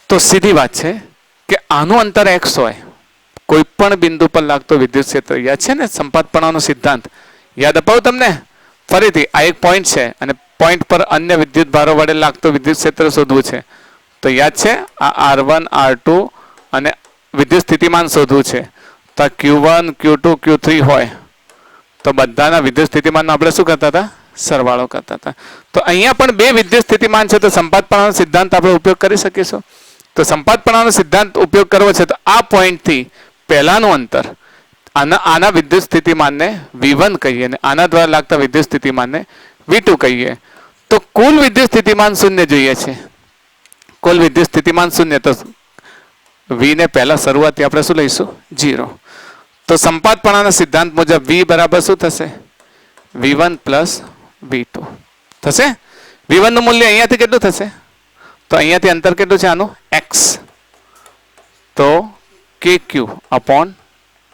તો સીધી વાત છે કે આનું અંતર X હોય, કોઈ પણ બિંદુ પર લાગતો વિદ્યુત ક્ષેત્ર, યાદ છે ને સંપાતપણાનો સિદ્ધાંત? યાદ અપાવું તમને ફરીથી? આ એક પોઈન્ટ છે અને પોઈન્ટ પર અન્ય વિદ્યુત ભારો વડે લાગતો વિદ્યુત ક્ષેત્ર શોધવું છે. તો યાદ છે આ R1 R2 અને વિદ્યુત સ્થિતિમાન શોધવું છે. તો આ Q1 Q2 Q3 હોય તો બધાના વિદ્યુત સ્થિતિમાનનો આપણે શું કરતા હતા? સરવાળો કરતા હતા. તો અહીંયા પણ બે વિદ્યુત સ્થિતિમાન છે, તો સંપાતપણાનો સિદ્ધાંત આપણે ઉપયોગ કરી શકીશું. તો સંપાતપણાનો સિદ્ધાંત ઉપયોગ કરવો છે તો આ પોઈન્ટથી પહેલાનું અંતર, આના વિદ્યુત સ્થિતિમાનને V1 કહીએ અને આના દ્વારા લાગતા વિદ્યુત સ્થિતિમાનને V2 કહીએ. તો કુલ વિદ્યુત સ્થિતિમાન શૂન્ય જોઈએ છે. કુલ વિદ્યુત સ્થિતિમાન શૂન્ય, તો V ને પહેલા શરૂઆતથી આપણે શું લઈશું? 0. તો સંપાતપણાના સિદ્ધાંત મુજબ V બરાબર શું થશે? V1 પ્લસ V2 થશે. V1 નું મૂલ્ય અહીંયાથી કેટલું થશે? તો અહીંયાથી અંતર કેટલું છે આનું? X. તો KQ અપોન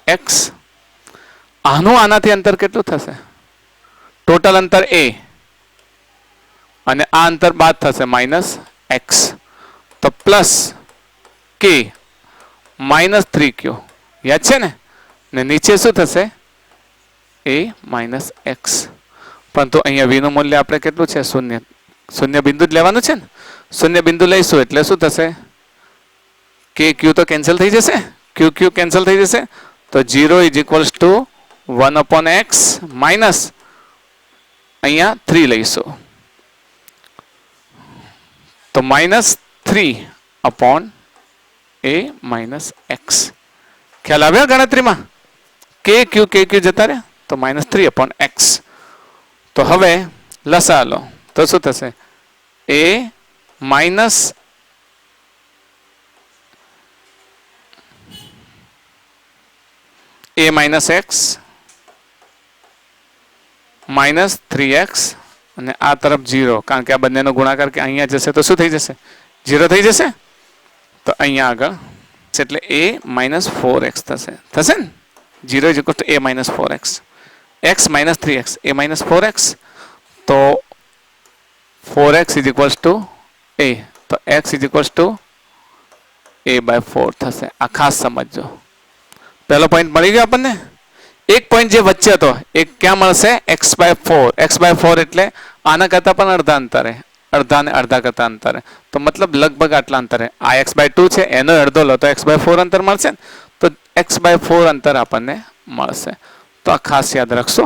X. આનું આનાથી અંતર કેટલું થશે? ટોટલ અંતર A અને આ અંતર બાદ થશે एक्स तो प्लस के माइनस 3q याद है ने नीचे शू थशे a माइनस एक्स परंतु अहींया v નું મૂલ્ય આપણે કેટલું છે શૂન્ય શૂન્ય બિંદુ જ લેવાનું છે ને શૂન્ય બિંદુ લઈશું એટલે શું થશે કે q તો કેન્સલ થઈ જશે q q કેન્સલ થઈ જશે તો 0 is equals two 1 upon x minus અહીંયા 3 લઈશું तो -3 अपॉन a माइनस एक्स ख्याल आव्या गणतरी में के क्यू जता रहे तो -3 अपॉन एक्स तो हवे लसा लो तो शू थशे a माइनस एक्स -3x અને આ તરફ 0 કારણ કે આ બંનેનો ગુણાકાર કે અહીંયા જશે તો શું થઈ જશે 0 થઈ જશે તો અહીંયા આગળ એટલે a - 4x થશે થશે ને 0 = a - 4x x - 3x a - 4x તો 4x = a તો x = a/4 થશે આ ખાસ સમજજો પહેલો પોઈન્ટ મળી ગયો આપણને एक पॉइंट जो वच्चे तो एक क्या मळशे x/4 એટલે આના કરતા પણ અડધા અંતરે અડધા ને અડધા કરતા અંતરે તો મતલબ લગભગ આટલા અંતરે આ x/2 છે એનો અડધો લો તો x/4 અંતર મળશે તો x/4 અંતર આપણને મળશે તો આ ખાસ યાદ રાખશો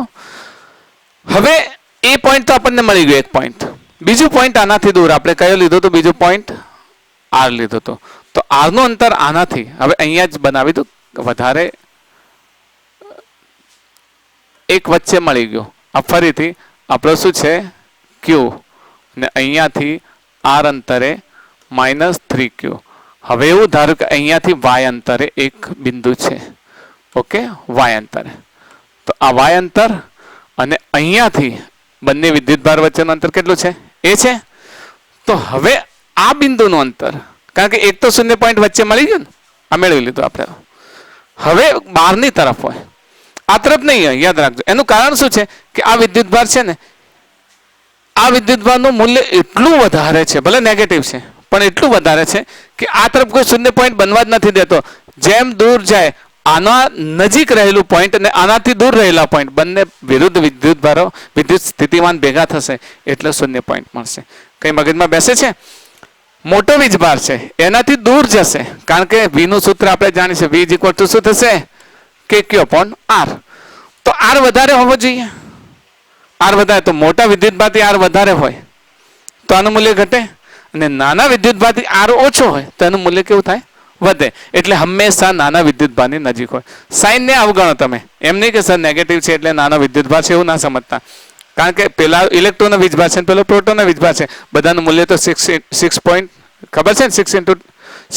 હવે એ પોઈન્ટ તો આપણને મળી ગયો એક પોઈન્ટ બીજું પોઈન્ટ આનાથી દૂર આપણે કયો લીધો તો બીજું પોઈન્ટ r લીધો તો r નું અંતર આનાથી હવે અહીંયા જ બનાવી દો વધારે एक वच्चे मळी गयो आ फरीथी आपणो शुं छे q ने अहींयाथी r अंतरे -3q हवे एवुं धारो के अहींयाथी y अंतरे एक बिंदु छे ओके y अंतरे तो आ y अंतर अने अहींयाथी बंने विद्युतभार वच्चेनुं अंतर केटलुं छे ए छे तो हवे आ बिंदुनुं अंतर कारण के एक तो 0 पॉइंट वच्चे मळी गयुं ने आ मेळवी लीधुं आपणे हवे बारनी तरफ होय आ तरफ नहीं है याद रखो एनु कारण शू है कि आ विद्युतभार है ने आ विद्युतभार નું મૂલ્ય એટલું વધારે છે ભલે નેગેટિવ છે પણ એટલું વધારે છે કે આ તરફ કોઈ શૂન્ય પોઈન્ટ બનવા જ નથી દેતો જેમ દૂર જાય આના નજીક રહેલું પોઈન્ટ અને આનાથી દૂર રહેલા પોઈન્ટ બંને વિરુદ્ધ વિદ્યુતભારો વિદ્યુત સ્થિતિમાન ભેગા થશે એટલે શૂન્ય પોઈન્ટ મળશે કઈ મગજમાં બેસે છે મોટો વીજભાર છે એનાથી દૂર જશે કારણ કે v નું સૂત્ર આપણે જાણીએ છીએ v = શું થશે के क्यू अपॉन आर तो आर वधारे होवो जोईए आर वधारे तो मोटा विद्युतभारथी आर वधारे होय तो आनुं मूल्य घटे अने नाना विद्युतभारथी आर ओछो होय तो एनुं मूल्य केवुं थाय વધે એટલે હંમેશા નાના વિદ્યુતભારની નજીક હોય સાઇનને અવગણો તમે એમ નહીં કે સર નેગેટિવ છે એટલે નાનો વિદ્યુતભાર છે એવું ના સમજતા કારણ કે પેલા ઇલેક્ટ્રોનનો વીજભાર છે પેલો પ્રોટોનનો વીજભાર છે બધાનું મૂલ્ય તો 6 પોઈન્ટ ખબર છે ને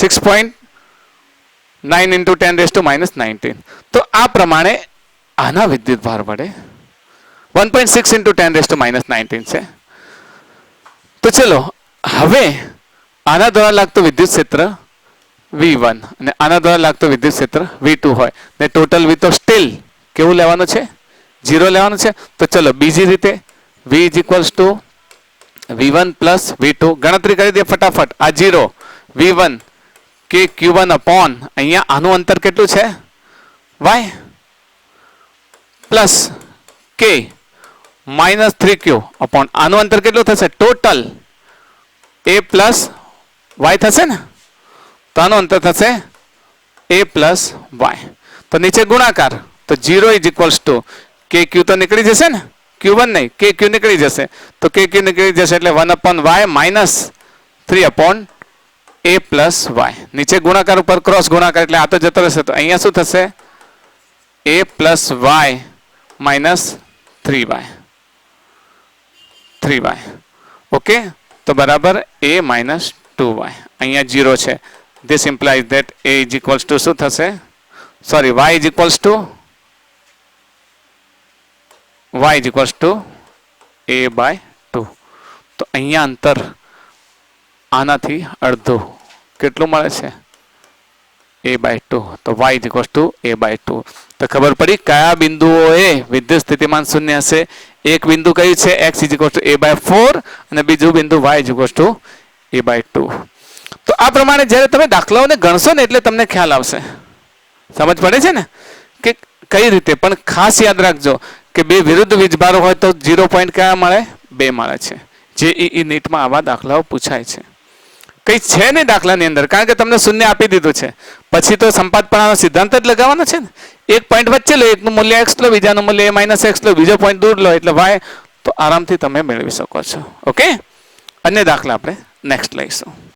6 9 into 10 - 19 तो आ प्रमाणे आना विद्युत भार वडे 1.6 into 10 - 19 છે तो चलो હવે આના દ્વારા લાગતો વિદ્યુત ક્ષેત્ર V1 અને આના દ્વારા લાગતો વિદ્યુત ક્ષેત્ર V2 હોય ને ટોટલ V તો સ્ટીલ કેવું લેવાનું છે 0 લેવાનું છે તો ચલો બીજી રીતે V = V1 + V2 ગણતરી કરી દે ફટાફટ આ 0 V1 के Q1 अपॉन अहींया आनु अंतर केटलुं छे y plus k -3q upon आनु अंतर केटलुं थशे टोटल a प्लस y थशे ने तो आनु अंतर थशे a प्लस y तो नीचे गुणाकार तो 0 = k q तो निकली जशे ने Q1 नहीं k q निकली जशे तो k q निकली जशे એટલે 1/y -3 upon a plus y नीचे गुणाकार ऊपर क्रॉस गुणाकार એટલે આ તો જતો રહેશે તો અહીંયા શું થશે a plus y minus 3y okay તો બરાબર a માઇનસ 2y અહીંયા 0 છે this implies that a is equals two શું થશે sorry y is equals two a/2 તો અહીંયા અંતર આનાથી અડધું કેટલું મળે છે a/2 તો y = a/2 તો ખબર પડી કયા બિંદુઓએ વિદ્યુત સ્થિતિમાન શૂન્ય હશે એક બિંદુ કયું છે x = a/4 અને બીજું બિંદુ y = e/2. તો આ પ્રમાણે જ્યારે તમે દાખલાઓને ગણશો ને એટલે તમને ખ્યાલ આવશે, સમજ પડે છે ને કે કઈ રીતે. પણ ખાસ યાદ રાખજો કે બે વિરુદ્ધ વીજભારો હોય તો 0 પોઈન્ટ કયા મળે? 2 મળે છે. JEE નીટમાં આવા દાખલાઓ પૂછાય છે. કઈ છે નહીં દાખલાની અંદર, કારણ કે તમને શૂન્ય આપી દીધું છે. પછી તો સંપાતપણાનો સિદ્ધાંત જ લગાવવાનો છે ને. એક પોઈન્ટ વચ્ચે લો, એકનું મૂલ્ય x લો, બીજાનું મૂલ્ય a-x લો, બીજો પોઈન્ટ દૂર લો એટલે y, તો આરામથી તમે મેળવી શકો છો. ઓકે, અન્ય દાખલા આપણે નેક્સ્ટ લઈશું.